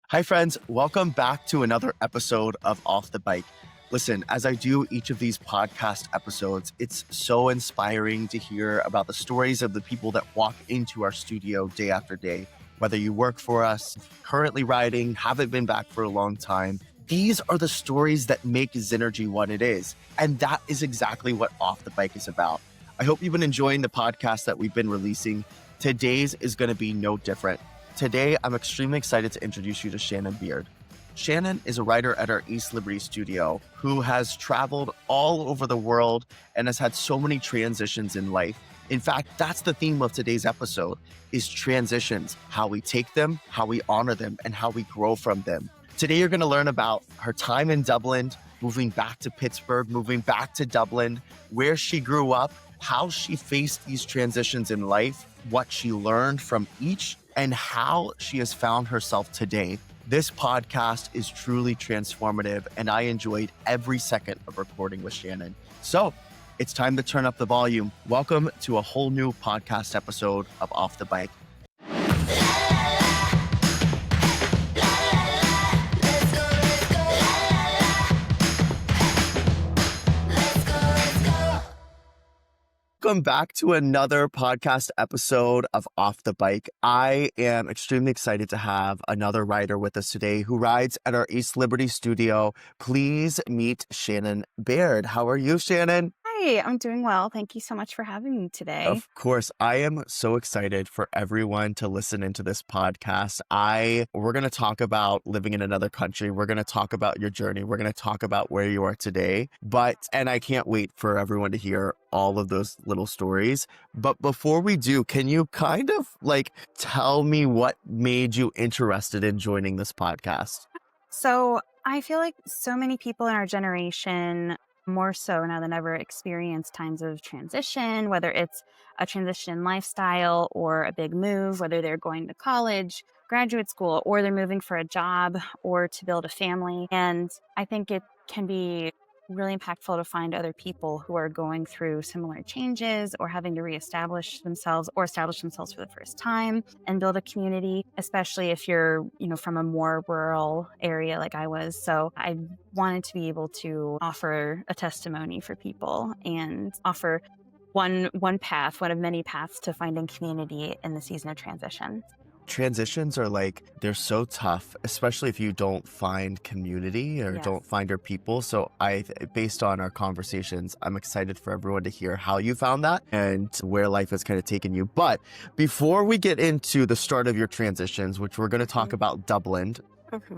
Hi, friends. Welcome back to another episode of Off the Bike. Listen, as I do each of these podcast episodes, it's so inspiring to hear about the stories of the people that walk into our studio day after day. Whether you work for us, currently riding, haven't been back for a long time, these are the stories that make Synergy what it is. And that is exactly what Off the Bike is about. I hope you've been enjoying the podcast that we've been releasing. Today's is going to be no different. Today, I'm extremely excited to introduce you to Shannon Baird. Shannon is a writer at our East Liberty studio who has traveled all over the world and has had so many transitions in life. In fact, that's the theme of today's episode, is transitions, how we take them, how we honor them, and how we grow from them. Today, you're going to learn about her time in Dublin, moving back to Pittsburgh, moving back to Dublin, where she grew up, how she faced these transitions in life, what she learned from each, and how she has found herself today. This podcast is truly transformative, and I enjoyed every second of recording with Shannon. So it's time to turn up the volume. Welcome to a whole new podcast episode of Off the Bike. Welcome back to another podcast episode of Off the Bike. I am extremely excited to have another rider with us today who rides at our East Liberty studio. Please meet Shannon Baird. How are you, Shannon? Hi, I'm doing well. Thank you so much for having me today. Of course, I am so excited for everyone to listen into this podcast. We're going to talk about living in another country. We're going to talk about your journey. We're going to talk about where you are today. And I can't wait for everyone to hear all of those little stories. But before we do, can you kind of tell me what made you interested in joining this podcast? So I feel like so many people in our generation, more so now than ever, experience times of transition, whether it's a transition in lifestyle or a big move, whether they're going to college, graduate school, or they're moving for a job or to build a family. And I think it can be really impactful to find other people who are going through similar changes or having to reestablish themselves or establish themselves for the first time and build a community, especially if you're, from a more rural area like I was. So I wanted to be able to offer a testimony for people and offer one path, one of many paths to finding community in the season of transition. Transitions are they're so tough, especially if you don't find community or don't find your people. So based on our conversations, I'm excited for everyone to hear how you found that and where life has kind of taken you. But before we get into the start of your transitions, which we're going to talk about Dublin,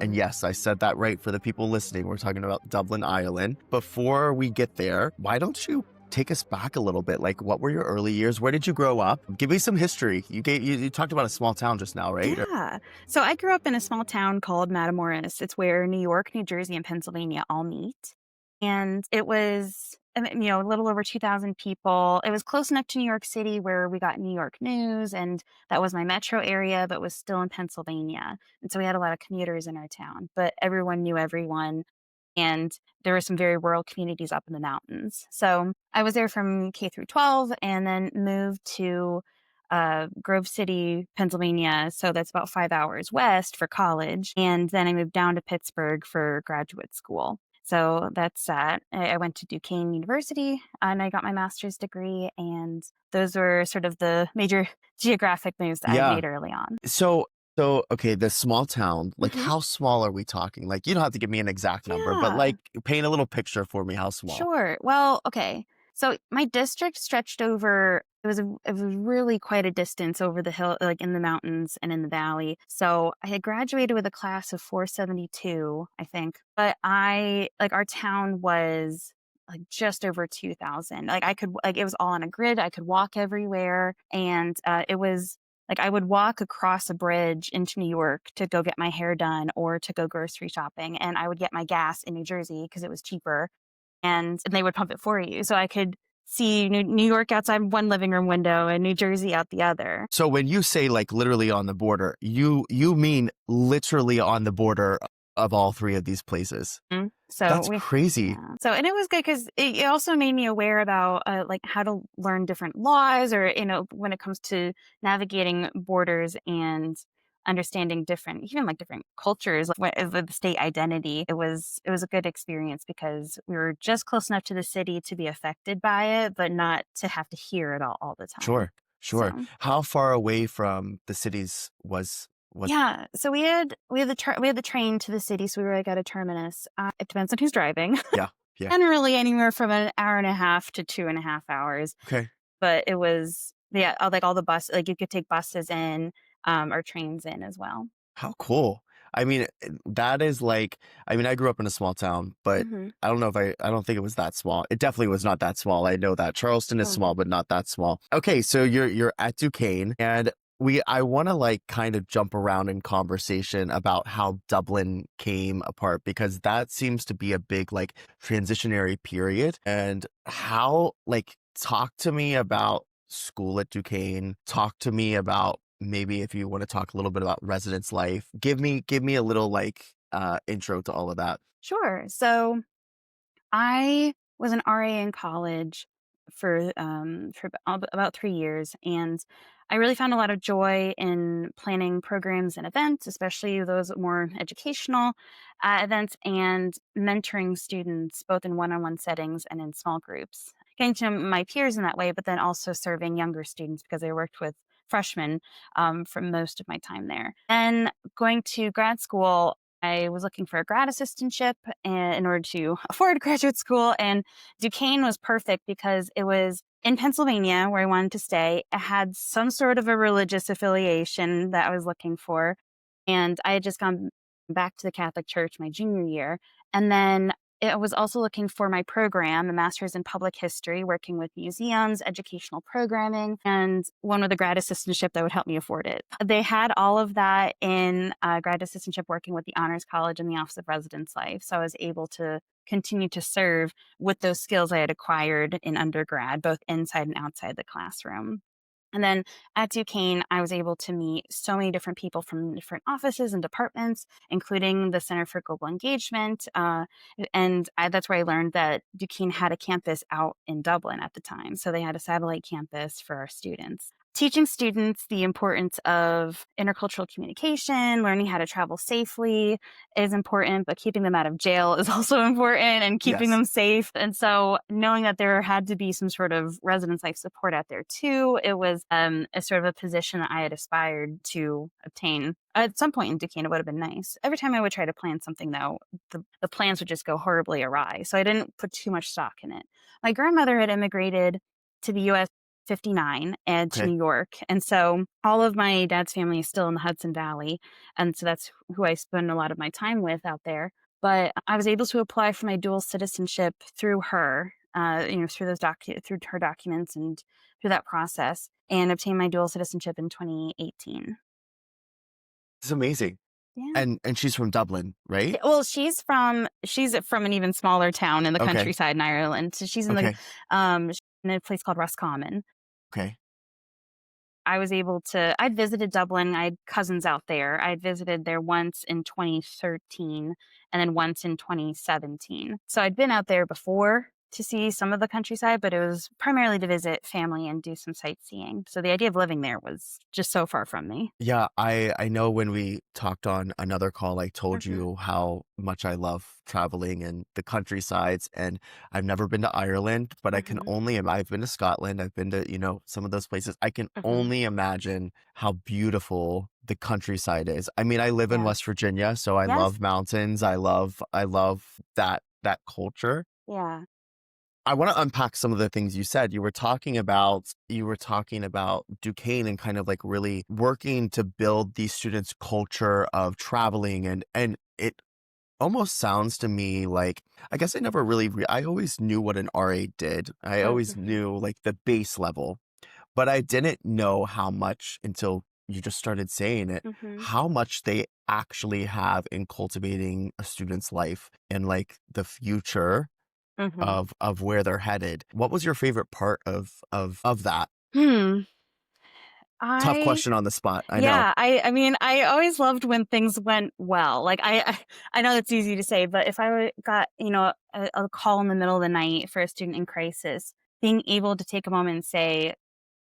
and yes, I said that right for the people listening. We're talking about Dublin, Ireland. Before we get there, why don't you take us back a little bit? What were your early years? Where did you grow up? Give me some history. You talked about a small town just now, right? Yeah. So I grew up in a small town called Matamoros. It's where New York, New Jersey, and Pennsylvania all meet. And it was, a little over 2,000 people. It was close enough to New York City where we got New York news, and that was my metro area, but was still in Pennsylvania. And so we had a lot of commuters in our town, but everyone knew everyone. And there were some very rural communities up in the mountains. So I was there from K through 12 and then moved to Grove City, Pennsylvania. So that's about 5 hours west for college. And then I moved down to Pittsburgh for graduate school. So that's that. I went to Duquesne University and I got my master's degree. And those were sort of the major geographic moves that I made early on. So, okay, the small town, how small are we talking? You don't have to give me an exact number, but paint a little picture for me, how small? Sure. Well, okay. So my district stretched over, it was really quite a distance over the hill, in the mountains and in the valley. So I had graduated with a class of 472, I think. But our town was just over 2,000. It was all on a grid. I could walk everywhere. And it was I would walk across a bridge into New York to go get my hair done or to go grocery shopping. And I would get my gas in New Jersey because it was cheaper. And they would pump it for you. So I could see New York outside one living room window and New Jersey out the other. So when you say literally on the border, you mean literally on the border of all three of these places. Mm-hmm. So that's crazy. Yeah. So, and it was good because it also made me aware about how to learn different laws or, when it comes to navigating borders and understanding even like different cultures, like what is the state identity. It was a good experience because we were just close enough to the city to be affected by it, but not to have to hear it all the time. Sure. Sure. So How far away from the cities was yeah, so we had the train to the city, so we were like at a terminus. It depends on who's driving. Yeah. Yeah. Generally, anywhere from an hour and a half to 2.5 hours. Okay. But it was, yeah, like all the like you could take buses in, or trains in as well. How cool. I mean, that is like, I mean, I grew up in a small town, but Hmm. I don't think it was that small. It definitely was not that small. I know that Charleston is Oh, small, but not that small. Okay, so you're at Duquesne, and I want to like kind of jump around in conversation about how Dublin came apart, because that seems to be a big like transitionary period. And how, like, talk to me about school at Duquesne. Talk to me about, maybe if you want to talk a little bit about residence life. Give me a little like intro to all of that. sure. So I was an RA in college for about 3 years, and I really found a lot of joy in planning programs and events, especially those more educational events, and mentoring students both in one-on-one settings and in small groups. Getting to know my peers in that way, but then also serving younger students because I worked with freshmen for most of my time there. Then going to grad school, I was looking for a grad assistantship in order to afford graduate school, and Duquesne was perfect because it was in Pennsylvania where I wanted to stay. It had some sort of a religious affiliation that I was looking for, and I had just gone back to the Catholic Church my junior year. And then I was also looking for my program, a master's in public history, working with museums, educational programming, and one with a grad assistantship that would help me afford it. They had all of that in grad assistantship working with the Honors College and the Office of Residence Life. So I was able to continue to serve with those skills I had acquired in undergrad, both inside and outside the classroom. And then at Duquesne, I was able to meet so many different people from different offices and departments, including the Center for Global Engagement. That's where I learned that Duquesne had a campus out in Dublin at the time. So they had a satellite campus for our students. Teaching students the importance of intercultural communication, learning how to travel safely is important, but keeping them out of jail is also important, and keeping Yes. them safe. And so knowing that there had to be some sort of residence life support out there too, it was a sort of a position that I had aspired to obtain. At some point in Duquesne, it would have been nice. Every time I would try to plan something, though, the plans would just go horribly awry. So I didn't put too much stock in it. My grandmother had immigrated to the US 59 and to Okay. New York. And so all of my dad's family is still in the Hudson Valley. And so that's who I spend a lot of my time with out there. But I was able to apply for my dual citizenship through her, through her documents and through that process, and obtain my dual citizenship in 2018. It's amazing. Yeah. And she's from Dublin, right? Well, she's from an even smaller town in the Okay. countryside in Ireland. So she's Okay. in a place called Roscommon. Okay. I'd visited Dublin. I had cousins out there. I had visited there once in 2013 and then once in 2017. So I'd been out there before to see some of the countryside, but it was primarily to visit family and do some sightseeing. So the idea of living there was just so far from me. Yeah, I know when we talked on another call, I told Hmm. you how much I love traveling and the countrysides, and I've never been to Ireland, but Hmm. I've been to Scotland, I've been to, some of those places. I can Hmm. only imagine how beautiful the countryside is. I mean, I live in Yeah. West Virginia, so I Yes. love mountains. I love that culture. Yeah. I want to unpack some of the things you said. You were talking about Duquesne and kind of like really working to build these students' culture of traveling, and it almost sounds to me like, I guess I never really I always knew what an RA did. I always Mm-hmm. knew like the base level, but I didn't know how much until you just started saying it, Hmm. how much they actually have in cultivating a student's life and like the future Hmm. of where they're headed. What was your favorite part of that? Hmm. Tough I question on the spot. I know. Yeah, I mean, I always loved when things went well. Like I know it's easy to say, but if got, a call in the middle of the night for a student in crisis, being able to take a moment and say,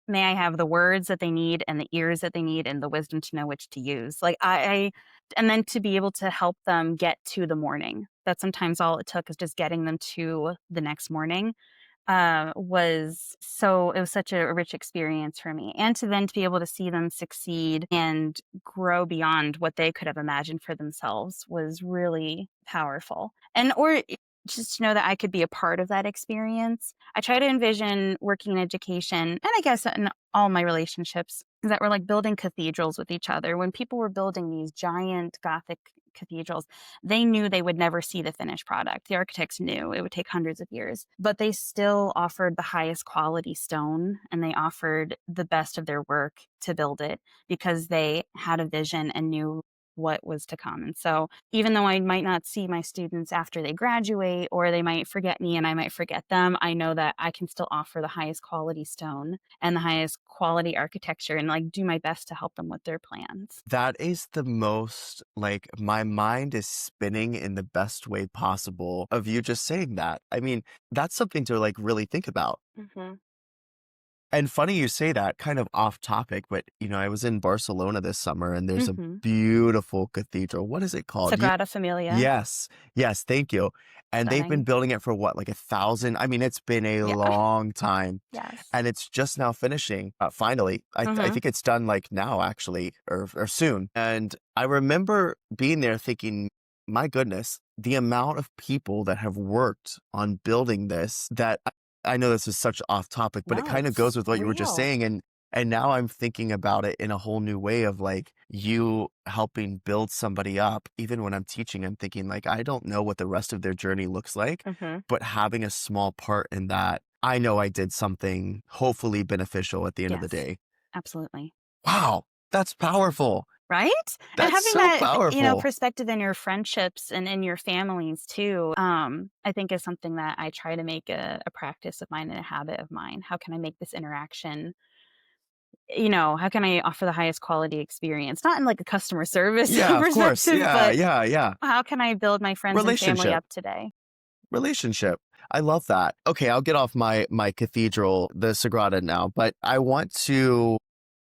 may I have the words that they need and the ears that they need and the wisdom to know which to use. Like I and then to be able to help them get to the morning. That sometimes all it took is just getting them to the next morning it was such a rich experience for me. And to then to be able to see them succeed and grow beyond what they could have imagined for themselves was really powerful. Just to know that I could be a part of that experience. I try to envision working in education, and I guess in all my relationships, that we're like building cathedrals with each other. When people were building these giant Gothic cathedrals, they knew they would never see the finished product. The architects knew it would take hundreds of years, but they still offered the highest quality stone and they offered the best of their work to build it because they had a vision and knew what was to come. And so, even though I might not see my students after they graduate or they might forget me and I might forget them, I know that I can still offer the highest quality stone and the highest quality architecture and like do my best to help them with their plans. That is the most, like, my mind is spinning in the best way possible of you just saying that. I mean, that's something to like really think about. Mhm. And funny you say that, kind of off topic, but I was in Barcelona this summer and there's a Mhm. beautiful cathedral. What is it called? Sagrada Familia. Yes. Yes, thank you. And they've been Stunning. building it for what, like 1,000? I mean, it's been a Yeah. long time. Yes. And it's just now finishing, finally. I Mhm. think it's done like now, actually, or soon. And I remember being there thinking, my goodness, the amount of people that have worked on building this that I know this is such off topic, but it No, kind of it's goes with what you were just real. saying. And now I'm thinking about it in a whole new way of like you helping build somebody up. Even when I'm teaching, I'm thinking like, I don't know what the rest of their journey looks like, Mhm. but having a small part in that, I know I did something hopefully beneficial at the end of the Yes. day. Absolutely. Wow, that's powerful. Right? And That's having so that, powerful. perspective in your friendships and in your families too, I think is something that I try to make a practice of mine and a habit of mine. How can I make this interaction, how can I offer the highest quality experience? Not in like a customer service Yeah, of course. perspective, Yeah, but yeah, yeah. how can I build my friends and family Relationship. up today? Relationship. I love that. Okay, I'll get off my cathedral, the Sagrada now, but I want to,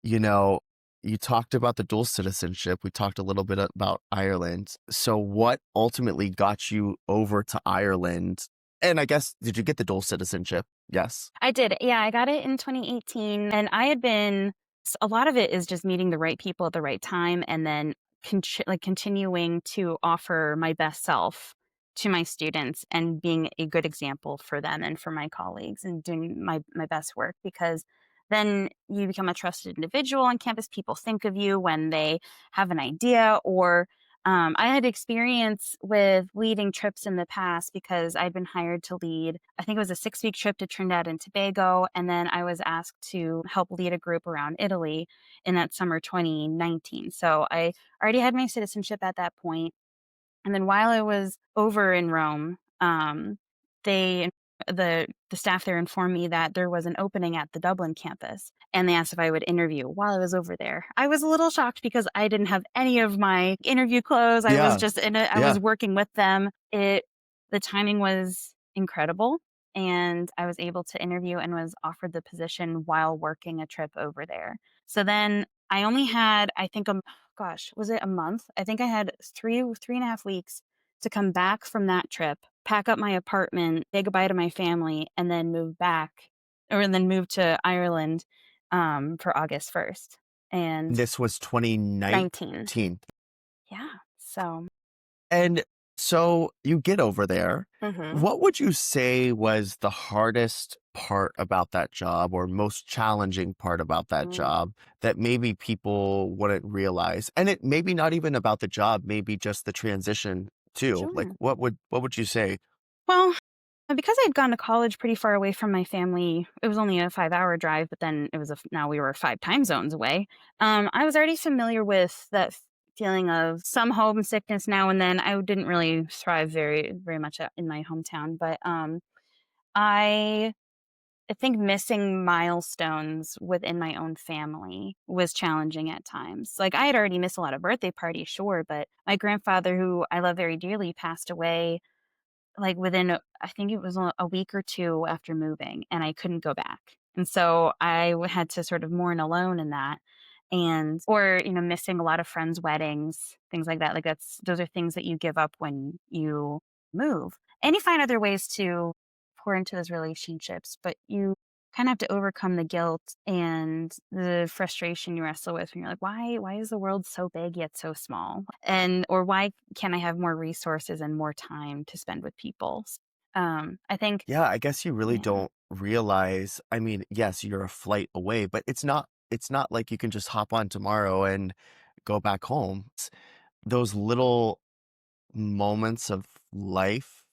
you know, you talked about the dual citizenship. We talked a little bit about Ireland. So what ultimately got you over to Ireland? And I guess, did you get the dual citizenship? Yes. I did. Yeah, I got it in 2018 and a lot of it is just meeting the right people at the right time and then continuing to offer my best self to my students and being a good example for them and for my colleagues and doing my best work because then you become a trusted individual on campus. People think of you when they have an idea or I had experience with leading trips in the past because I'd been hired to lead, I think it was a 6-week trip to Trinidad and Tobago. And then I was asked to help lead a group around Italy in that summer 2019. So I already had my citizenship at that point. And then while I was over in Rome, they the staff there informed me that there was an opening at the Dublin campus, and they asked if I would interview while I was over there. I was a little shocked because I didn't have any of my interview clothes. I was Yeah. just I Yeah. was working with them. The timing was incredible, and I was able to interview and was offered the position while working a trip over there. So then I only had, I think, gosh, was it a month? I think I had 3.5 weeks to come back from that trip, pack up my apartment, say goodbye to my family, and then move back and then move to Ireland for August 1st and This was 19. 2019. Yeah. So, And so you get over there. mhm. What would you say was the hardest part about that job or most challenging part about that Mm, job that maybe people wouldn't realize? And it maybe not even about the job, maybe just the transition too. Like sure. what would you say? Well, because I'd gone to college pretty far away from my family, it was only a 5-hour drive, but then now we were 5 time zones away. I was already familiar with that feeling of some homesickness now and then. I didn't really thrive very, very much in my hometown, but I I think missing milestones within my own family was challenging at times. Like I had already missed a lot of birthday parties, sure, but my grandfather, who I love very dearly, passed away like within I think it was a week or two after moving, and I couldn't go back. And so had to sort of mourn alone in that. And, or, missing a lot of friends' weddings, things like that. Like those are things that you give up when you move. And you find other ways to pour into those relationships, but you kind of have to overcome the guilt and the frustration you wrestle with when you're like, why is the world so big yet so small? And, or why can't I have more resources and more time to spend with people? I think, Yeah, I guess you really yeah, don't realize. I mean, yes, you're a flight away, but it's not like you can just hop on tomorrow and go back home. Those little moments of life,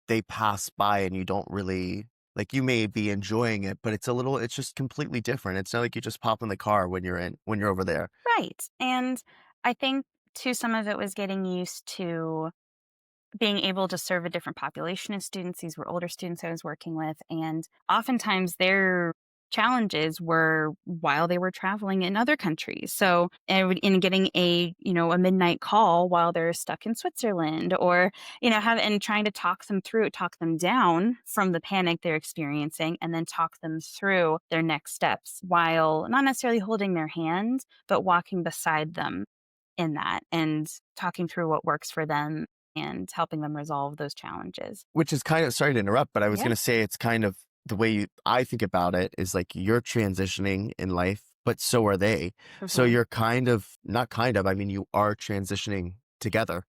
they pass by and you don't really like you may be enjoying it, but it's just completely different. It's not like you just pop in the car when you're over there. right. And I think too, some of it was getting used to being able to serve a different population of students. These were older students I was working with, and oftentimes their challenges were while they were traveling in other countries. So, in getting a midnight call while they're stuck in Switzerland, or and trying to talk them down from the panic they're experiencing, and then talk them through their next steps while not necessarily holding their hand, but walking beside them in that and talking through what works for them and helping them resolve those challenges. Which is kind of, sorry to interrupt, but I was Yeah. gonna say it's kind of the way I think about it is like you're transitioning in life, but so are they. So Mhm. you're kind of not kind of, I mean, you are transitioning together,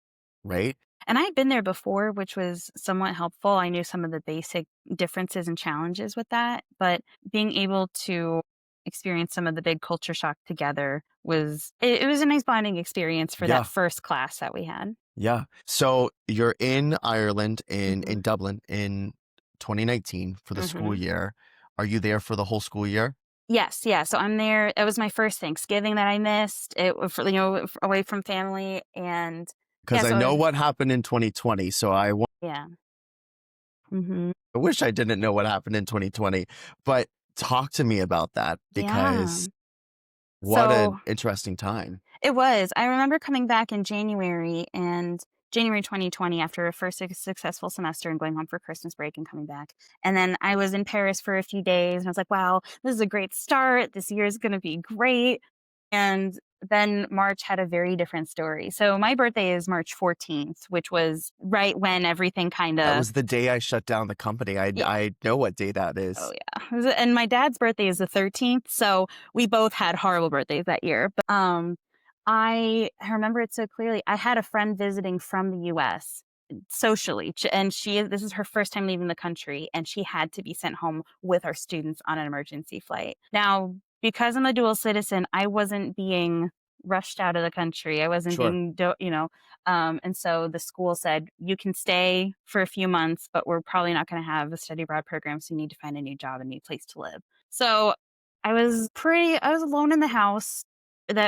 right? And I had been there before, which was somewhat helpful. I knew some of the basic differences and challenges with that, but being able to experience some of the big culture shock together it was a nice bonding experience for that Yeah. first class that we had. Yeah. So you're in Ireland Mhm. in Dublin in 2019 for the school Mhm. year. Are you there for the whole school year? Yes, yeah, so I'm there. It was my first Thanksgiving that I missed. It was away from family, and Because yeah, I so it know was, what happened in 2020. So yeah. Mhm. I wish I didn't know what happened in 2020, but talk to me about that Yeah. because what So an interesting time. it was. I remember coming back in January 2020, after a first successful semester and going home for Christmas break and coming back. And then I was in Paris for a few days and I was like, wow, this is a great start. This year is going to be great. And then March had a very different story. So my birthday is March 14th, which was right when everything kind That of, was the day I shut down the company. yeah. I know what day that Oh is. yeah. And my dad's birthday is the 13th, so we both had horrible birthdays that year. But I remember it so clearly. I had a friend visiting from the US socially, and this is her first time leaving the country, and she had to be sent home with our students on an emergency flight. Now, because I'm a dual citizen, I wasn't being rushed out of the country. I wasn't Sure. being and so the school said, you can stay for a few months, but we're probably not going to have a study abroad program. So you need to find a new job, a new place to live. So I was alone in the house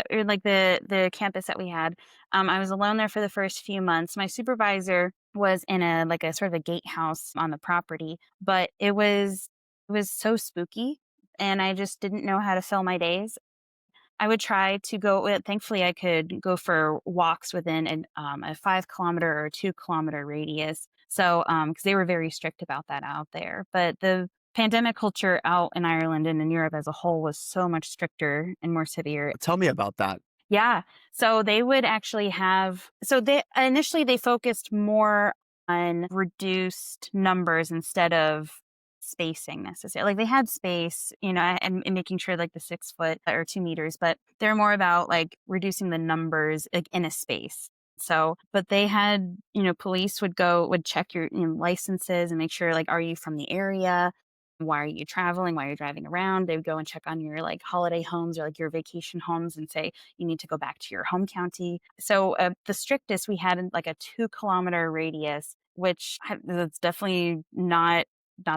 or like the campus that we had. I was alone there for the first few months. My supervisor was in a sort of a gatehouse on the property, but it was so spooky and I just didn't know how to fill my days. I would try to thankfully, I could go for walks within a 5 kilometer or 2 kilometer radius. So, because they were very strict about that out there. But the pandemic culture out in Ireland and in Europe as a whole was so much stricter and more severe. Tell me about that. Yeah. So they would actually they focused more on reduced numbers instead of spacing necessarily. Like they had space, and making sure like the 6 foot or 2 meters, but they're more about like reducing the numbers like in a space. So, but they had, police would check your licenses and make sure like, are you from the area? Why are you traveling? Why are you driving around? They would go and check on your like holiday homes or like your vacation homes and say, you need to go back to your home county. So the strictest we had in like a 2 kilometer radius, which that's definitely not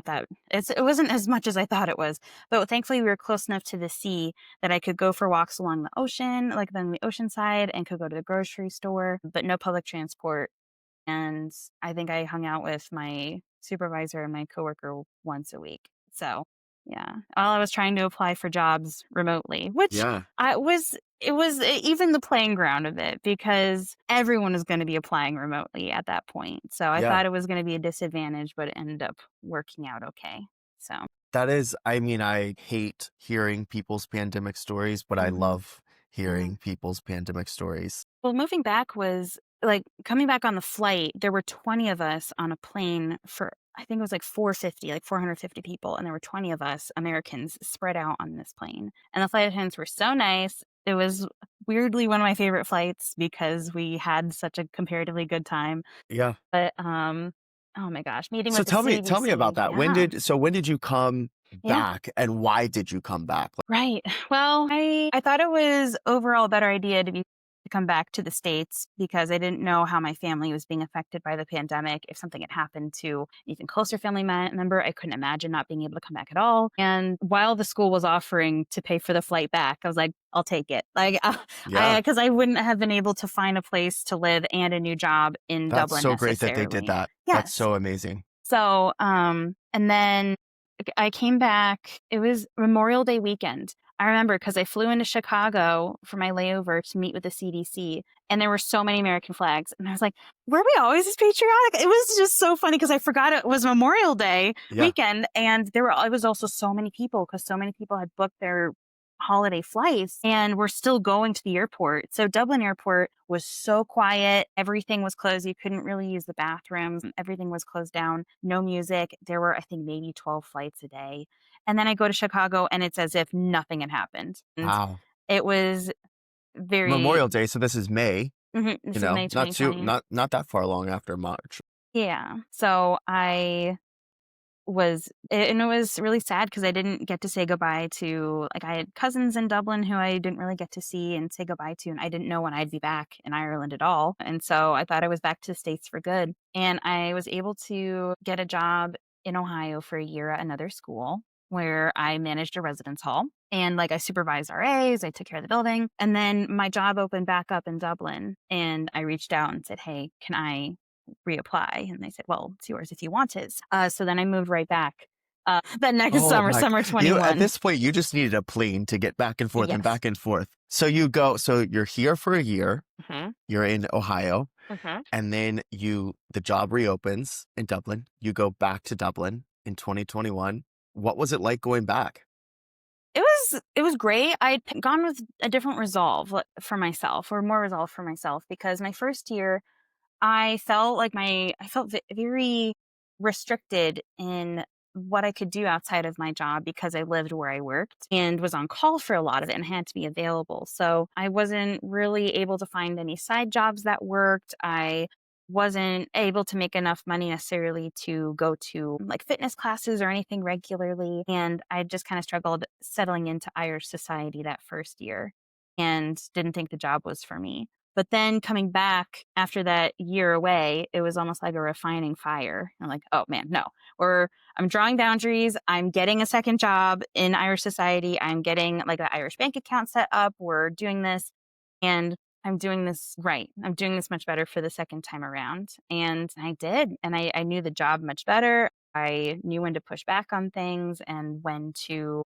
that it wasn't as much as I thought it was. But thankfully we were close enough to the sea that I could go for walks along the ocean, like on the ocean side, and could go to the grocery store, but no public transport. And I think I hung out with my supervisor and my coworker once a week. So, yeah, while I was trying to apply for jobs remotely, which Yeah. it was even the playing ground of it because everyone is going to be applying remotely at that point. So I Yeah. thought it was going to be a disadvantage, but it ended up working out okay. So, That is, I mean, I hate hearing people's pandemic stories, but I Hmm. love hearing people's pandemic stories. Well, moving back was like coming back on the flight, there were 20 of us on a plane for, I think it was like 450, like 450 people. And there were 20 of us Americans spread out on this plane. And the flight attendants were so nice. It was weirdly one of my favorite flights because we had such a comparatively good time. Yeah. But, oh my gosh, meeting So with the tell me about CDC. that. Yeah. When did you come Yeah. back and why did you come back? Right. Well, I thought it was overall a better idea to come back to the States because I didn't know how my family was being affected by the pandemic. If something had happened to an even closer family member, I couldn't imagine not being able to come back at all. And while the school was offering to pay for the flight back, I was like, I'll take it. Like, Yeah. because I wouldn't have been able to find a place to live and a new job in That's Dublin so great that they did necessarily. that. That's Yes. so amazing. So, and then I came back. It was Memorial Day weekend. I remember because I flew into Chicago for my layover to meet with the CDC, and there were so many American flags. And I was like, were we always this patriotic? It was just so funny because I forgot it was Memorial Day Yeah. weekend, and it was also so many people because so many people had booked their holiday flights and we're still going to the airport. So Dublin airport was so quiet. Everything was closed. You couldn't really use the bathrooms. Everything was closed down. No music. There were, I think, maybe 12 flights a day. And then I go to Chicago and it's as if nothing had happened. And Wow. it was very, Memorial Day, so this is May, this is May 2020. not that far long after March. Yeah. So and it was really sad because I didn't get to say goodbye to, like, I had cousins in Dublin who I didn't really get to see and say goodbye to, and I didn't know when I'd be back in Ireland at all. And so I thought I was back to the States for good. And I was able to get a job in Ohio for a year at another school where I managed a residence hall. And like I supervised RAs, I took care of the building. And then my job opened back up in Dublin. And I reached out and said, hey, can I reapply? And they said, well, it's yours if you want it. So then I moved right back the next Oh summer, my, summer you at 21. this point you just needed a plane to get back and forth and Yes. back and forth. So you're here for a year. Hmm. You're in Ohio, Hmm. and then the job reopens in Dublin. You go back to Dublin in 2021. What was it like going back? It was great. I'd gone with a different resolve for myself, or more resolve for myself, because my first year I felt very restricted in what I could do outside of my job because I lived where I worked and was on call for a lot of it and had to be available. So I wasn't really able to find any side jobs that worked. I wasn't able to make enough money necessarily to go to like fitness classes or anything regularly. And I just kind of struggled settling into Irish society that first year and didn't think the job was for me. But then coming back after that year away, it was almost like a refining fire. I'm like, oh man, no. I'm drawing boundaries. I'm getting a second job in Irish society. I'm getting like an Irish bank account set up. We're doing this and I'm doing this right. I'm doing this much better for the second time around. And I did. And I knew the job much better. I knew when to push back on things and when to,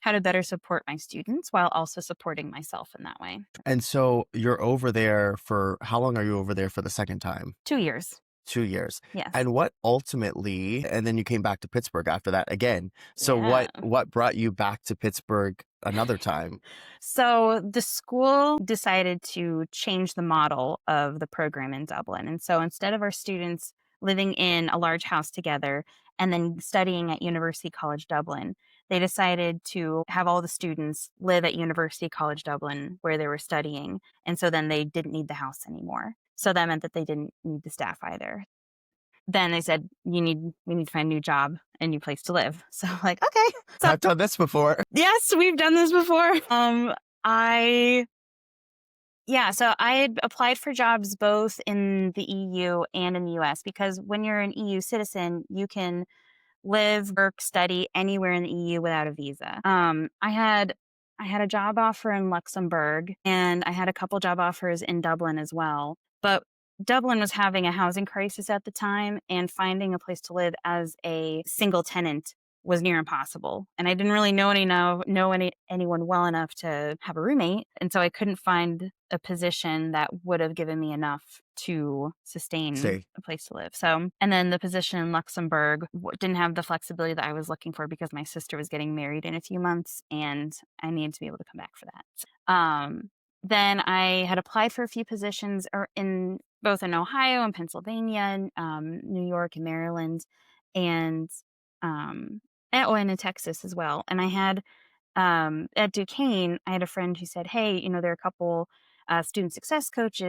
how to better support my students while also supporting myself in that way. And so you're over there for how long are you over there for the second time? 2 years. 2 years. Yes. And what ultimately, and then you came back to Pittsburgh after that again. So Yeah. what brought you back to Pittsburgh another time? So the school decided to change the model of the program in Dublin. And so instead of our students living in a large house together and then studying at University College Dublin, they decided to have all the students live at University College Dublin where they were studying. And so then they didn't need the house anymore. So that meant that they didn't need the staff either. Then they said, we need to find a new job, a new place to live. So I'm like, okay. So I've done this before. yes, we've done this before. I so I had applied for jobs both in the EU and in the US because when you're an EU citizen, you can live, work, study anywhere in the EU without a visa. I had a job offer in Luxembourg and I had a couple job offers in Dublin as well. But Dublin was having a housing crisis at the time and finding a place to live as a single tenant was near impossible. And I didn't really know anyone well enough to have a roommate. And so I couldn't find a position that would have given me enough to sustain Say, a place to live. So, and then the position in Luxembourg didn't have the flexibility that I was looking for because my sister was getting married in a few months and I needed to be able to come back for that. Then I had applied for a few positions in both in Ohio and Pennsylvania, and New York and Maryland, and um, and in Texas as well. And I had at Duquesne, I had a friend who said, "Hey, there are a couple student success coach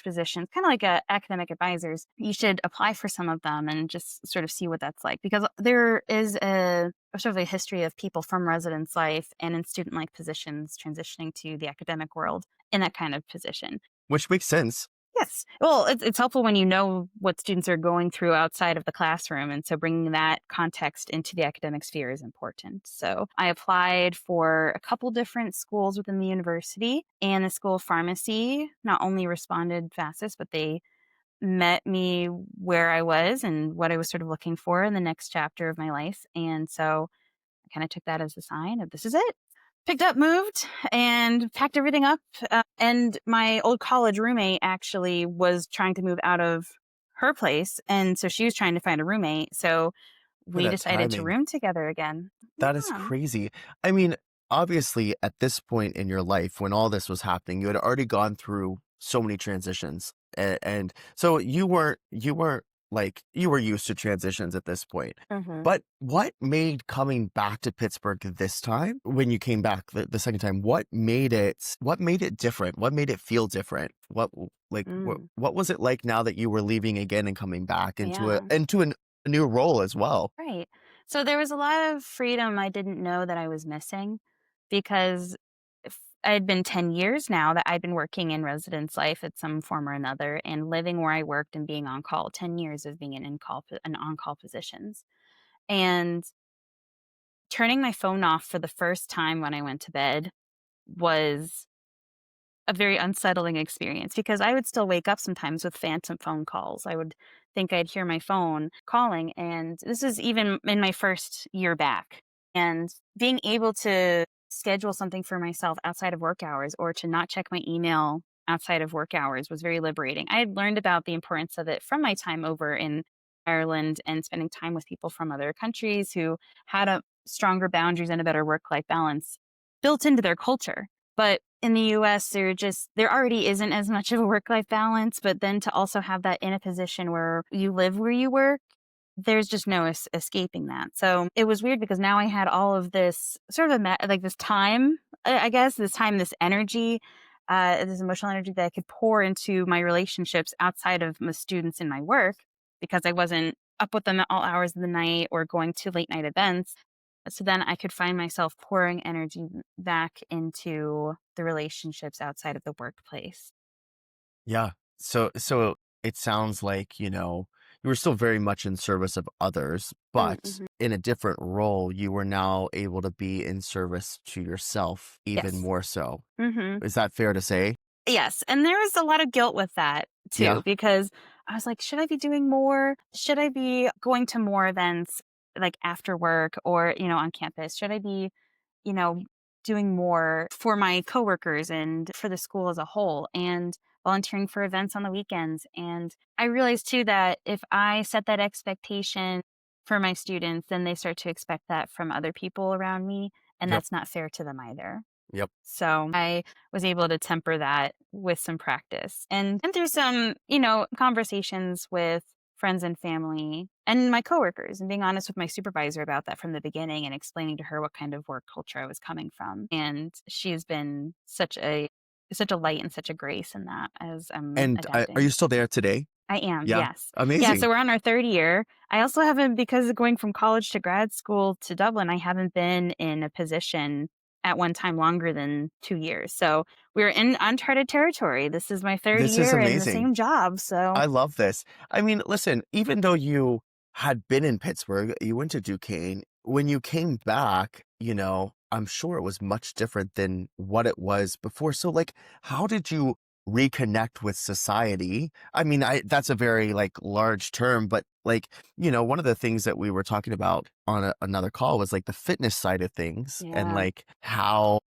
positions, kind of like academic advisors. You should apply for some of them and just sort of see what that's like, because there is a sort of a history of people from residence life and in student life positions transitioning to the academic world in that kind of position." which makes sense. Yes. Well, it's helpful when you know what students are going through outside of the classroom. And so bringing that context into the academic sphere is important. So I applied for a couple different schools within the university, and the School of Pharmacy not only responded fastest, but they met me where I was and what I was sort of looking for in the next chapter of my life. And so I kind of took that as a sign of this is it. Picked up, moved, and packed everything up. And my old college roommate actually was trying to move out of her place. And so she was trying to find a roommate. So Look we at that decided to timing. room together again. That is Yeah. crazy. I mean, obviously, at this point in your life, when all this was happening, you had already gone through so many transitions, and so you weren't like you were used to transitions at this point. Hmm. But what made coming back to Pittsburgh this time, when you came back the second time, what made it different? What made it feel different? Mm, What was it like now that you were leaving again and coming back yeah. a new role as well? Right. So there was a lot of freedom I didn't know that I was missing, because I had been 10 years now that I'd been working in residence life at some form or another and living where I worked and being on call, 10 years of being in on-call positions. And turning my phone off for the first time when I went to bed was a very unsettling experience, because I would still wake up sometimes with phantom phone calls. I would think I'd hear my phone calling, and this is even in my first year back. And being able to schedule something for myself outside of work hours, or to not check my email outside of work hours, was very liberating. I had learned about the importance of it from my time over in Ireland and spending time with people from other countries who had a stronger boundaries and a better work-life balance built into their culture. But in the US, there already isn't as much of a work-life balance, but then to also have that in a position where you live where you work, there's just no escaping that. So it was weird, because now I had all of this sort of like this time, I guess, this energy, this emotional energy that I could pour into my relationships outside of my students in my work, because I wasn't up with them at all hours of the night or going to late night events. So then I could find myself pouring energy back into the relationships outside of the workplace. Yeah. So it sounds like, you were still very much in service of others, but Mm-hmm. in a different role, you were now able to be in service to yourself even Yes. more so. Hmm. Is that fair to say? Yes, and there was a lot of guilt with that too, Yeah. because I was like, should I be doing more? Should I be going to more events like after work or, on campus? Should I be, you know, doing more for my coworkers and for the school as a whole, and volunteering for events on the weekends? And I realized too that if I set that expectation for my students, then they start to expect that from other people around me, and Yep. that's not fair to them either. Yep. So I was able to temper that with some practice and through some, conversations with friends and family and my coworkers, and being honest with my supervisor about that from the beginning and explaining to her what kind of work culture I was coming from. And she's been such a light and such a grace in that as I'm And are you adapting. still there today? I am, Yeah. yes. Yeah, Amazing. so we're on our 3rd year. I also haven't, because of going from college to grad school to Dublin, I haven't been in a position at one time longer than 2 years. So we're in uncharted territory. This is my 3rd This is year in the amazing. same job. So I love this. I mean, listen, even though you had been in Pittsburgh, you went to Duquesne, when you came back, I'm sure it was much different than what it was before. So, like, how did you reconnect with society. I mean, that's a very like large term, but like, one of the things that we were talking about on another call was like the fitness side of things and Yeah. like how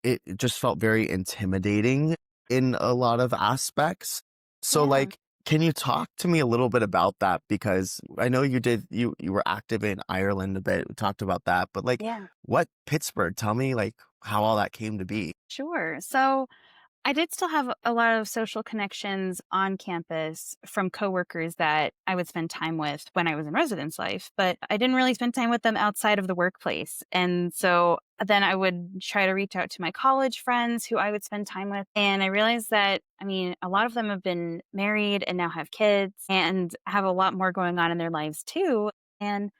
it just felt very intimidating in a lot of aspects. So Yeah. like, can you talk to me a little bit about that? Because I know you were active in Ireland a bit. We talked about that, but like Yeah. what Pittsburgh? Tell me like how all that came to be. Sure. So I did still have a lot of social connections on campus from coworkers that I would spend time with when I was in residence life, but I didn't really spend time with them outside of the workplace. And so then I would try to reach out to my college friends who I would spend time with. And I realized that, I mean, a lot of them have been married and now have kids and have a lot more going on in their lives too. And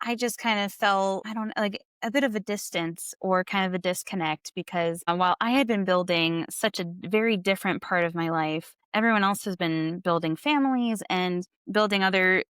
I just kind of felt, I don't know, like a bit of a distance or kind of a disconnect because while I had been building such a very different part of my life, everyone else has been building families and building other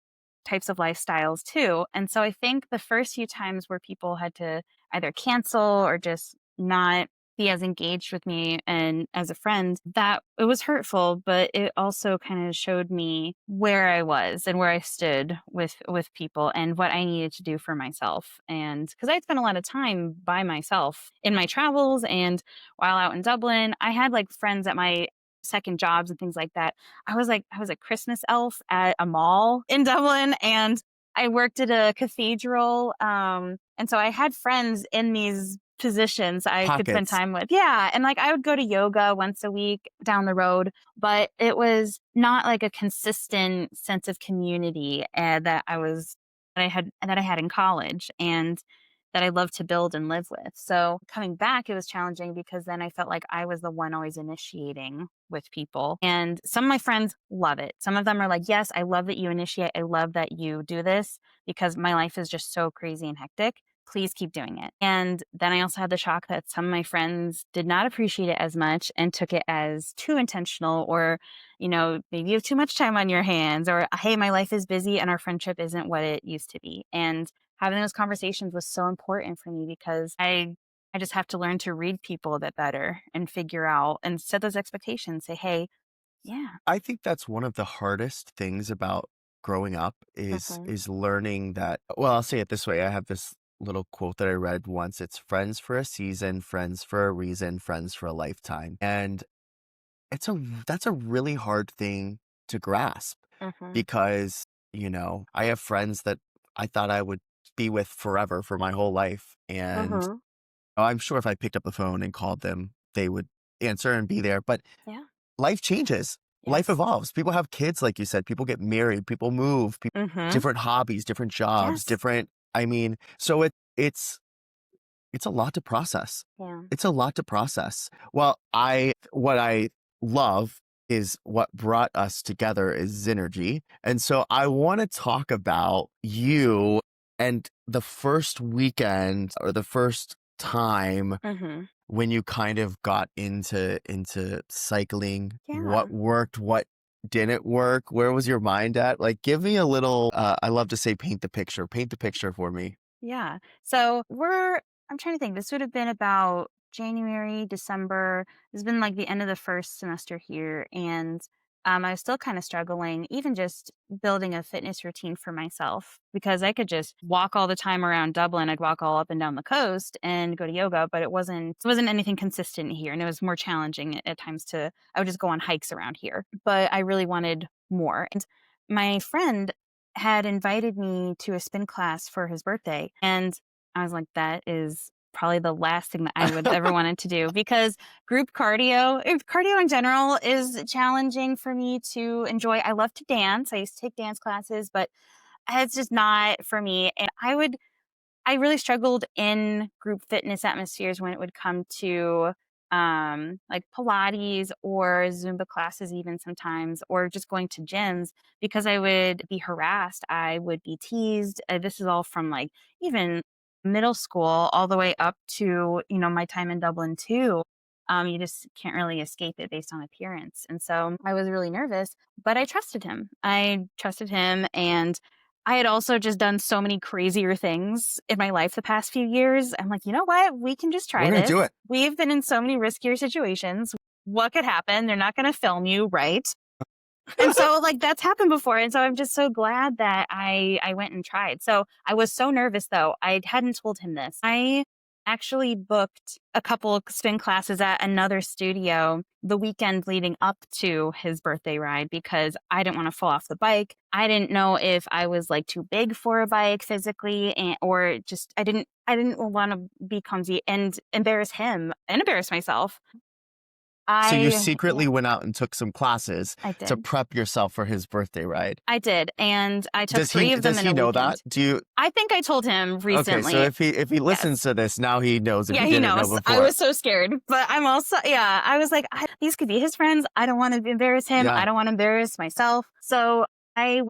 types of lifestyles too. And so I think the first few times where people had to either cancel or just not be as engaged with me and as a friend, that it was hurtful, but it also kind of showed me where I was and where I stood with people and what I needed to do for myself. And because I'd spent a lot of time by myself in my travels and while out in Dublin, I had like friends at my second jobs and things like that. I was a Christmas elf at a mall in Dublin and I worked at a cathedral. And so I had friends in these positions I could spend Pockets. time with. Yeah. And like I would go to yoga once a week down the road, but it was not like a consistent sense of community that I had in college and that I love to build and live with. So coming back, it was challenging because then I felt like I was the one always initiating with people. And some of my friends love it. Some of them are like, yes, I love that you initiate. I love that you do this because my life is just so crazy and hectic. Please keep doing it. And then I also had the shock that some of my friends did not appreciate it as much and took it as too intentional or, maybe you have too much time on your hands or, hey, my life is busy and our friendship isn't what it used to be. And having those conversations was so important for me because I just have to learn to read people a bit better and figure out and set those expectations. Say, hey, yeah. I think that's one of the hardest things about growing up is Mhm. is learning that, well, I'll say it this way. I have this little quote that I read once. It's friends for a season, friends for a reason, friends for a lifetime. And that's a really hard thing to grasp Mhm. because, I have friends that I thought I would be with forever for my whole life. And Mhm. I'm sure if I picked up the phone and called them, they would answer and be there. But Yeah. life changes. Life Yes. evolves. People have kids, like you said. People get married. People move. Mhm. Different hobbies, different jobs, Yes. different. I mean, so it's a lot to process. Yeah. It's a lot to process. Well, what I love is what brought us together is Synergy, and so I want to talk about you and the first weekend or the first time Mhm. when you kind of got into cycling, what Yeah. worked, what didn't work, where was your mind at? Like, give me a little, I love to say paint the picture for me. Yeah. I'm trying to think. This would have been about January, December. It's been like the end of the first semester here. And I was still kind of struggling, even just building a fitness routine for myself because I could just walk all the time around Dublin. I'd walk all up and down the coast and go to yoga, but it wasn't anything consistent here. And it was more challenging at times I would just go on hikes around here. But I really wanted more. And my friend had invited me to a spin class for his birthday. And I was like, that is probably the last thing that I would ever wanted to do because cardio in general is challenging for me to enjoy. I love to dance. I used to take dance classes, but it's just not for me. And I really struggled in group fitness atmospheres when it would come to like Pilates or Zumba classes, even sometimes, or just going to gyms because I would be harassed. I would be teased. This is all from like even middle school all the way up to, my time in Dublin too. You just can't really escape it based on appearance. And so I was really nervous, but I trusted him. I trusted him and I had also just done so many crazier things in my life the past few years. I'm like, you know what? We can just We're try gonna do this. it. We've been in so many riskier situations. what could happen? They're not going to film you, right? And so like that's happened before. And so I'm just so glad that I went and tried. So I was so nervous though. I hadn't told him this. I actually booked a couple of spin classes at another studio the weekend leading up to his birthday ride because I didn't want to fall off the bike. I didn't know if I was like too big for a bike physically or just I didn't want to be clumsy and embarrass him and embarrass myself. So you Yeah, secretly went out and took some classes I to did. prep yourself for his birthday ride. I did, and I took Does he 3 of them does in he a know that? weekend. Do you I think I told him Okay, so recently. if he listens Yes. to this, now he knows if Yeah, he he didn't know knows. I before. was so scared, but I'm also yeah, I was like, "These could be his friends. I don't wanna embarrass him. Yeah, I don't wanna embarrass myself." So, I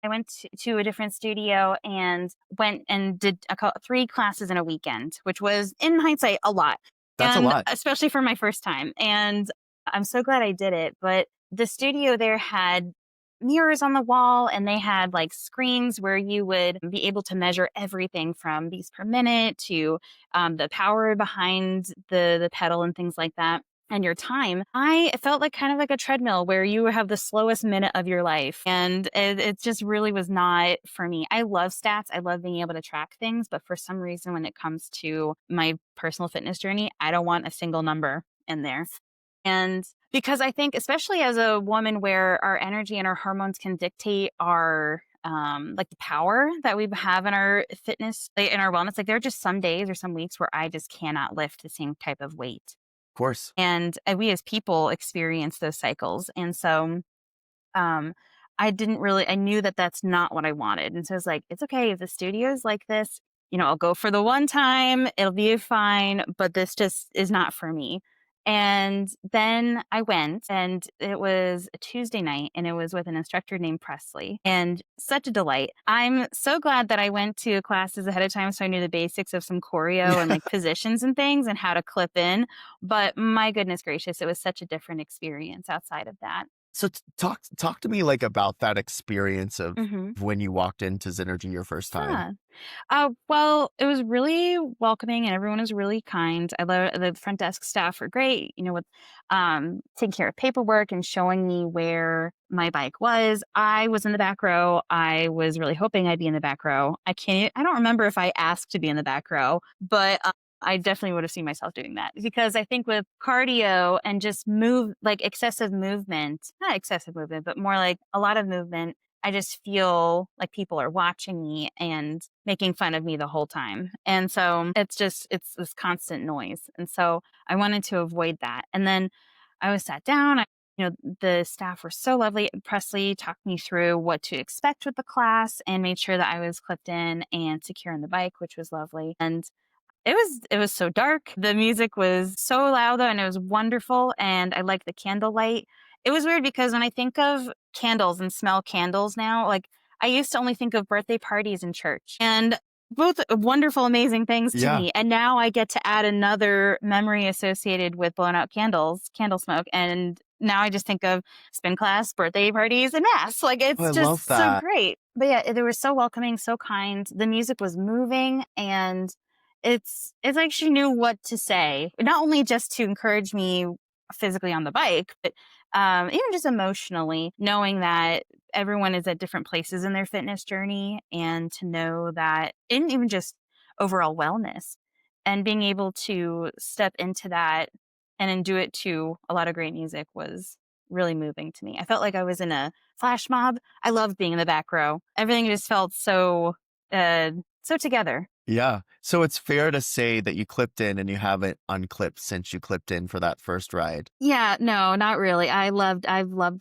I went to a different studio and went and did 3 classes in a weekend, which was, in hindsight, a lot, that's a and lot. especially for my first time, and I'm so glad I did it, but the studio there had mirrors on the wall and they had like screens where you would be able to measure everything from beats per minute to the power behind the pedal and things like that and your time. I felt like kind of like a treadmill where you have the slowest minute of your life. And it just really was not for me. I love stats. I love being able to track things. But for some reason, when it comes to my personal fitness journey, I don't want a single number in there. And because I think, especially as a woman, where our energy and our hormones can dictate our like the power that we have in our fitness, like, in our wellness. Like there are just some days or some weeks where I just cannot lift the same type of weight, Of course. and we as people experience those cycles. And so um, I didn't really, I knew that that's not what I wanted. And so I was like, it's okay if the studio's like this, I'll go for the one time, it'll be fine, but this just is not for me. And then I went, and it was a Tuesday night, and it was with an instructor named Presley, and such a delight. I'm so glad that I went to classes ahead of time so I knew the basics of some choreo and Yeah. like positions and things and how to clip in. But my goodness gracious, it was such a different experience outside of that. So talk to me like about that experience of Hmm. when you walked into Synergy your first time. Yeah. Well, it was really welcoming and everyone was really kind. I love the front desk staff were great, with taking care of paperwork and showing me where my bike was. I was in the back row. I was really hoping I'd be in the back row. I don't remember if I asked to be in the back row, but I definitely would have seen myself doing that because I think with cardio and just not excessive movement, but more like a lot of movement, I just feel like people are watching me and making fun of me the whole time. And so it's this constant noise. And so I wanted to avoid that. And then I was sat down. The staff were so lovely. Presley talked me through what to expect with the class and made sure that I was clipped in and secure on the bike, which was lovely. And it was so dark. The music was so loud though, and it was wonderful. And I liked the candlelight. It was weird because when I think of candles and smell candles now, like I used to only think of birthday parties in church, and both wonderful, amazing things to Yeah. me. And now I get to add another memory associated with blown out candles, candle smoke. And now I just think of spin class, birthday parties, and mass. Like Oh, it's I love just so that. great. But yeah, they were so welcoming, so kind. The music was moving, and it's like she knew what to say, not only just to encourage me physically on the bike, but even just emotionally, knowing that everyone is at different places in their fitness journey, and to know that, and even just overall wellness, and being able to step into that and then do it to a lot of great music was really moving to me. I felt like I was in a flash mob. I loved being in the back row. Everything just felt uh, so together. Yeah. So it's fair to say that you clipped in and you haven't unclipped since you clipped in for that first ride. Yeah, no, not really. I've loved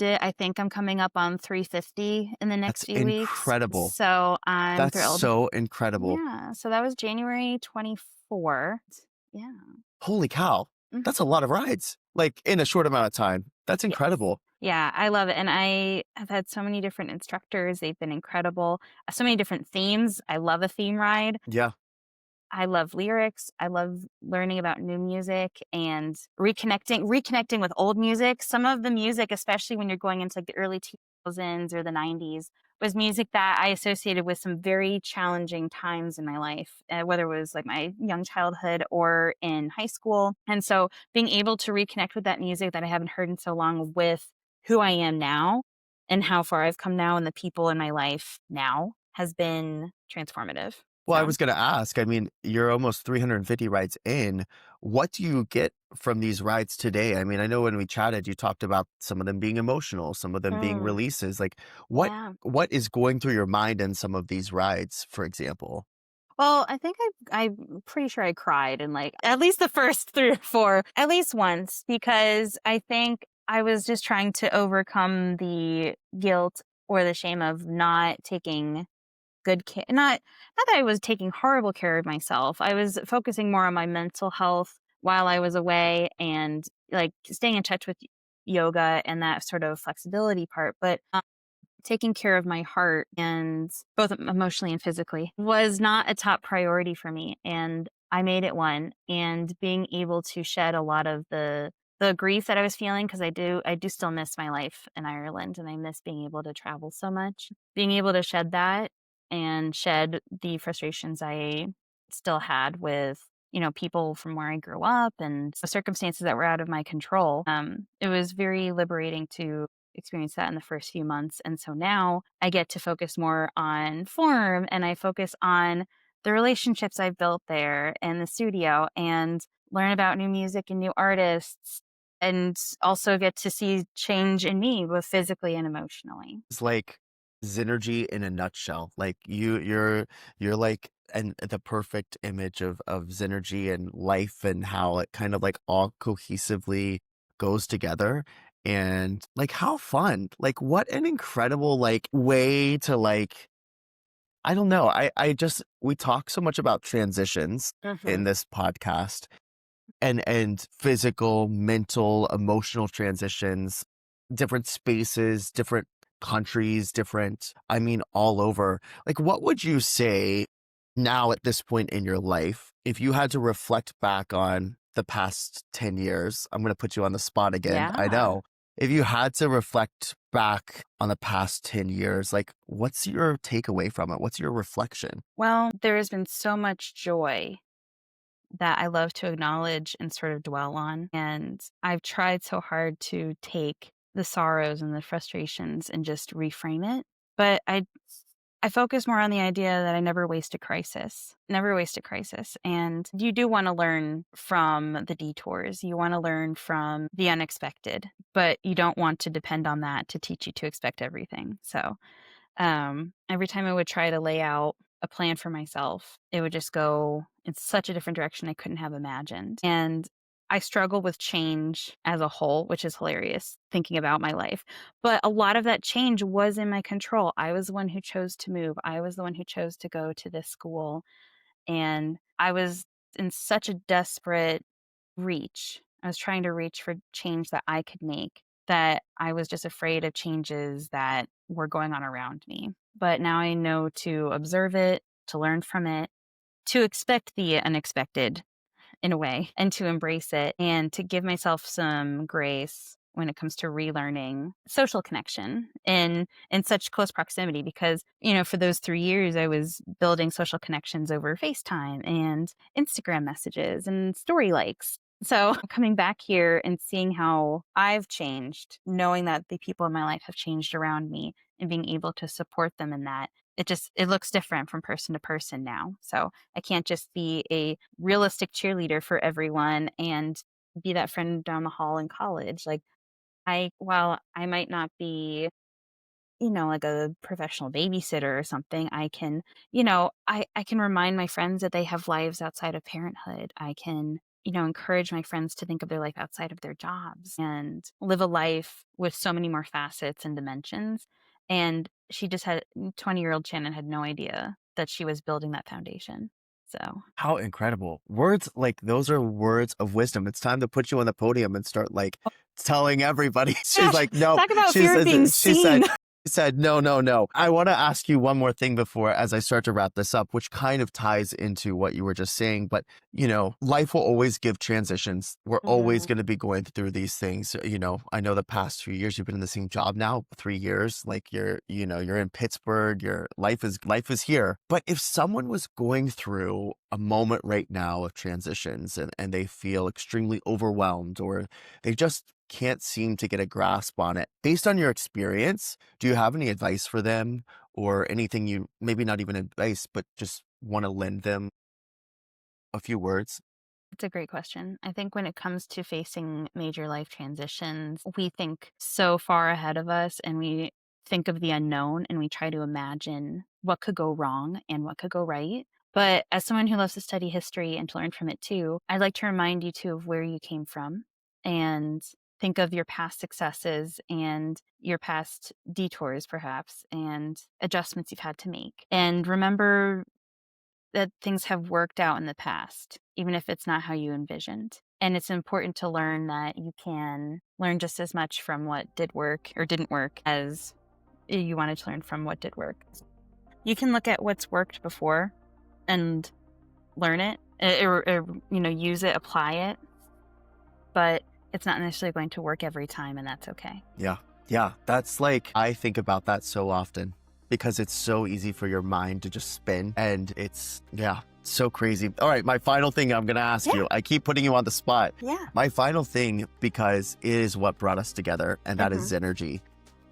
it. I think I'm coming up on 350 in the That's next few weeks. incredible. So I'm That's thrilled. so incredible. Yeah. So that was January 24th. Yeah. Holy cow. Mhm. That's a lot of rides, like in a short amount of time. That's Yes. incredible. Yeah, I love it. And I have had so many different instructors. They've been incredible. So many different themes. I love a theme ride. Yeah. I love lyrics. I love learning about new music and reconnecting with old music. Some of the music, especially when you're going into like the early 2000s or the 90s was music that I associated with some very challenging times in my life, whether it was like my young childhood or in high school. And so being able to reconnect with that music that I haven't heard in so long with who I am now and how far I've come now and the people in my life now has been transformative. Well, I So, was going to ask, I mean, you're almost 350 rides in. What do you get from these rides today? I mean, I know when we chatted, you talked about some of them being emotional, some of them being mm, releases. Like what yeah. what is going through your mind in some of these rides, for example? Well, I think I'm pretty sure I cried in like at least the first 3 or 4, at least once, because I think I was just trying to overcome the guilt or the shame of not taking good care. Not that I was taking horrible care of myself. I was focusing more on my mental health while I was away and like staying in touch with yoga and that sort of flexibility part. But taking care of my heart and both emotionally and physically was not a top priority for me. And I made it one. And being able to shed a lot of the grief that I was feeling, because I do still miss my life in Ireland and I miss being able to travel so much. Being able to shed that and shed the frustrations I still had with, people from where I grew up and the circumstances that were out of my control. It was very liberating to experience that in the first few months. And so now I get to focus more on form and I focus on the relationships I've built there and the studio and learn about new music and new artists and also get to see change in me both physically and emotionally. It's like Synergy in a nutshell. Like you're like and the perfect image of Synergy and life and how it kind of like all cohesively goes together. And like how fun. Like what an incredible like way to like I don't know. I just we talk so much about transitions in Hmm. this podcast and physical, mental, emotional transitions, different spaces, different countries, different, I mean, all over. Like, what would you say now at this point in your life, if you had to reflect back on the past 10 years? I'm going to put you on the spot again. I Yeah. know. If you had to reflect back on the past 10 years, like, what's your takeaway from it? What's your reflection? Well, there has been so much joy that I love to acknowledge and sort of dwell on. And I've tried so hard to take the sorrows and the frustrations and just reframe it. But I focus more on the idea that I never waste a crisis. Never waste a crisis. And you do want to learn from the detours. You want to learn from the unexpected, but you don't want to depend on that to teach you to expect everything. So every time I would try to lay out a plan for myself, it would just go in such a different direction I couldn't have imagined. And I struggle with change as a whole, which is hilarious thinking about my life. But a lot of that change was in my control. I was the one who chose to move. I was the one who chose to go to this school. And I was in such a desperate reach. I was trying to reach for change that I could make, that I was just afraid of changes that were going on around me. But now I know to observe it, to learn from it, to expect the unexpected in a way and to embrace it and to give myself some grace when it comes to relearning social connection in such close proximity because for those 3 years I was building social connections over FaceTime and Instagram messages and story likes. So coming back here and seeing how I've changed, knowing that the people in my life have changed around me and being able to support them in that, it looks different from person to person now. So I can't just be a realistic cheerleader for everyone and be that friend down the hall in college. Like while I might not be, like a professional babysitter or something, I can, I can remind my friends that they have lives outside of parenthood. I can, encourage my friends to think of their life outside of their jobs and live a life with so many more facets and dimensions. And she just had 20-year-old Shannon had no idea that she was building that foundation. So How incredible. Words like those are words of wisdom. It's time to put you on the podium and start like telling everybody. She's gosh, like, no, talk about fear of being she said, seen. said, no, no, no. I want to ask you one more thing before, as I start to wrap this up, which kind of ties into what you were just saying. But, life will always give transitions. We're always going to be going through these things. I know the past few years you've been in the same job now, 3 years, like you're in Pittsburgh, your life is here. But if someone was going through a moment right now of transitions and they feel extremely overwhelmed, or they just can't seem to get a grasp on it. Based on your experience, do you have any advice for them, or anything, you maybe not even advice, but just want to lend them a few words? It's a great question. I think when it comes to facing major life transitions, we think so far ahead of us and we think of the unknown and we try to imagine what could go wrong and what could go right. But as someone who loves to study history and to learn from it too, I'd like to remind you too of where you came from and think of your past successes and your past detours, perhaps, and adjustments you've had to make. And remember that things have worked out in the past, even if it's not how you envisioned. And it's important to learn that you can learn just as much from what did work or didn't work as you wanted to learn from what did work. You can look at what's worked before and learn it, or use it, apply it, but it's not necessarily going to work every time, and that's okay. Yeah. Yeah. That's I think about that so often because it's so easy for your mind to just spin, and it's, so crazy. All right. My final thing I'm going to ask you, I keep putting you on the spot. Yeah. My final thing, because it is what brought us together, and that is Zynergy.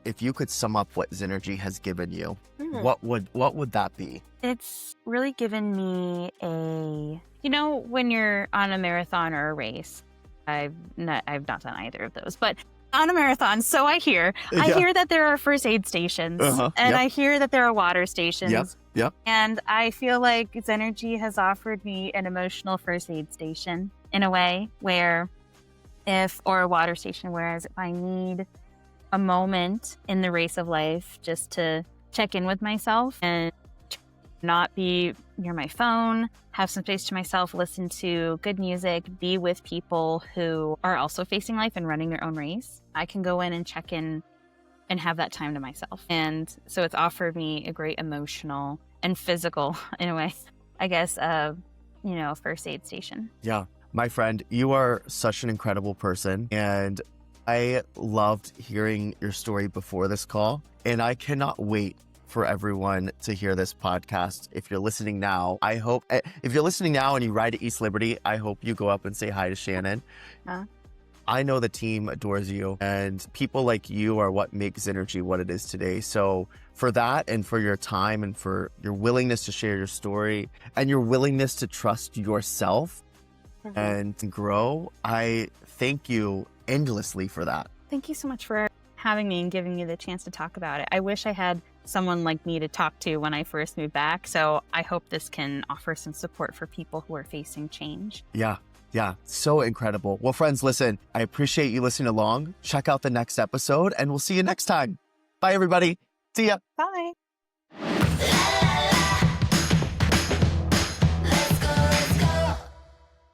If you could sum up what Zynergy has given you, what would that be? It's really given me when you're on a marathon or a race, I've not done either of those, but on a marathon, so I hear that there are first aid stations, and I hear that there are water stations. Yep. And I feel like Zynergy has offered me an emotional first aid station in a way or a water station, whereas if I need a moment in the race of life just to check in with myself and not be near my phone, have some space to myself, listen to good music, be with people who are also facing life and running their own race, I can go in and check in and have that time to myself. And so it's offered me a great emotional and physical, in a way, I guess, first aid station. Yeah. My friend, you are such an incredible person, and I loved hearing your story before this call, and I cannot wait for everyone to hear this podcast. If you're listening now, if you're listening now and you ride to East Liberty, I hope you go up and say hi to Shannon. I know the team adores you, and people like you are what makes Zynergy what it is today. So for that, and for your time, and for your willingness to share your story, and your willingness to trust yourself and grow, I thank you endlessly for that. Thank you so much for having me and giving me the chance to talk about it. I wish I had someone like me to talk to when I first moved back. So I hope this can offer some support for people who are facing change. Yeah. So incredible. Well, friends, listen, I appreciate you listening along. Check out the next episode, and we'll see you next time. Bye, everybody. See ya. Bye.